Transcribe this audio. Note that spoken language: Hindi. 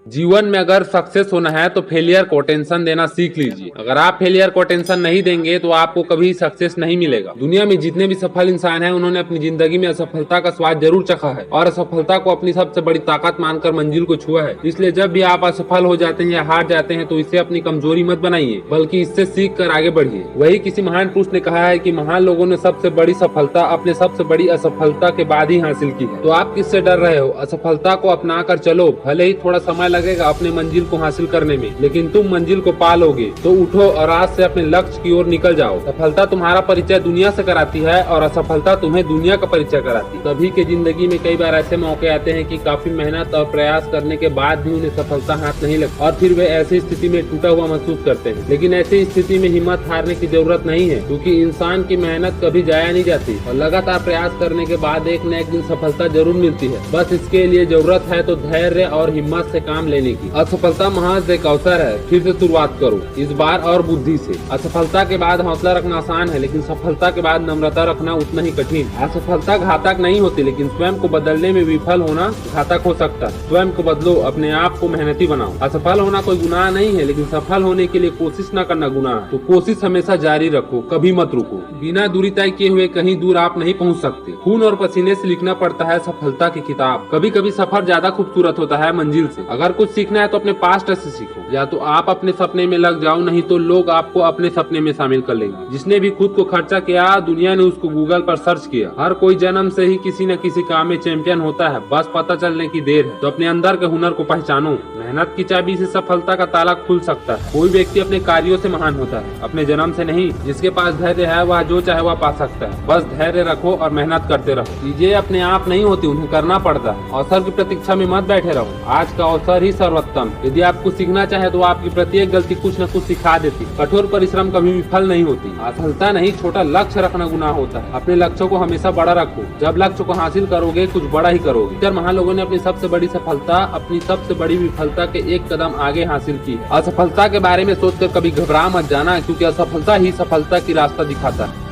जीवन में अगर सक्सेस होना है तो फेलियर को टेंशन देना सीख लीजिए। अगर आप फेलियर को टेंशन नहीं देंगे तो आपको कभी सक्सेस नहीं मिलेगा। दुनिया में जितने भी सफल इंसान हैं उन्होंने अपनी जिंदगी में असफलता का स्वाद जरूर चखा है और असफलता को अपनी सबसे बड़ी ताकत मानकर मंजिल को छुआ है। इसलिए जब भी आप असफल हो जाते हैं या हार जाते हैं तो इसे अपनी कमजोरी मत बनाइए, बल्कि इससे सीख कर आगे बढ़िए। वही किसी महान पुरुष ने कहा है कि महान लोगों ने सबसे बड़ी सफलता अपने सबसे बड़ी असफलता के बाद ही हासिल की है। तो आप किससे डर रहे हो? असफलता को अपना कर चलो, भले ही थोड़ा समय लगेगा अपने मंजिल को हासिल करने में, लेकिन तुम मंजिल को पा लोगे। तो उठो और आज से अपने लक्ष्य की ओर निकल जाओ। सफलता तुम्हारा परिचय दुनिया से कराती है और असफलता तुम्हें दुनिया का परिचय कराती है। सभी के जिंदगी में कई बार ऐसे मौके आते हैं कि काफी मेहनत और प्रयास करने के बाद भी उन्हें सफलता हाथ नहीं लगती और फिर वे ऐसी स्थिति में टूटा हुआ महसूस करते हैं। लेकिन ऐसी स्थिति में हिम्मत हारने की जरूरत नहीं है, क्योंकि इंसान की मेहनत कभी जाया नहीं जाती और लगातार प्रयास करने के बाद एक न एक दिन सफलता जरूर मिलती है। बस इसके लिए जरूरत है तो धैर्य और हिम्मत से काम लेने की। असफलता महज एक अवसर है, फिर से शुरुआत करो, इस बार और बुद्धि से। असफलता के बाद हौसला रखना आसान है, लेकिन सफलता के बाद नम्रता रखना उतना ही कठिन। असफलता घातक नहीं होती, लेकिन स्वयं को बदलने में विफल होना घातक हो सकता है। स्वयं को बदलो, अपने आप को मेहनती बनाओ। असफल होना कोई गुनाह नहीं है, लेकिन सफल होने के लिए कोशिश न करना गुनाह है। तो कोशिश हमेशा जारी रखो, कभी मत रुको। बिना दूरी तय किए हुए कहीं दूर आप नहीं पहुंच सकते। खून और पसीने से लिखना पड़ता है सफलता की किताब। कभी कभी सफर ज्यादा खूबसूरत होता है मंजिल से। अगर कुछ सीखना है तो अपने पास्ट से सीखो, या तो आप अपने सपने में लग जाओ, नहीं तो लोग आपको अपने सपने में शामिल कर लेंगे। जिसने भी खुद को खर्चा किया दुनिया ने उसको गूगल पर सर्च किया। हर कोई जन्म से ही किसी न किसी काम में चैंपियन होता है, बस पता चलने की देर है। तो अपने अंदर के हुनर को पहचानो। मेहनत की चाबी से सफलता का ताला खुल सकता है। कोई व्यक्ति अपने कार्यों से महान होता है, अपने जन्म से नहीं। जिसके पास धैर्य है वह जो चाहे वह पा सकता है। बस धैर्य रखो और मेहनत करते रहो। चीजें अपने आप नहीं होती, उन्हें करना पड़ता है। अवसर की प्रतीक्षा में मत बैठे रहो, आज का अवसर ही सर्वोत्तम। यदि आप कुछ सीखना चाहे तो आपकी प्रत्येक गलती कुछ न कुछ सिखा देती। कठोर परिश्रम कभी विफल नहीं होती। असफलता नहीं, छोटा लक्ष्य रखना गुनाह होता है। अपने लक्ष्यों को हमेशा बड़ा रखो। जब लक्ष्य को हासिल करोगे कुछ बड़ा ही करोगे। महान लोगों ने अपनी सबसे बड़ी सफलता अपनी सबसे बड़ी विफलता के एक कदम आगे हासिल की। असफलता के बारे में सोचकर कभी घबरा मत जाना, क्योंकि असफलता ही सफलता की रास्ता दिखाता है।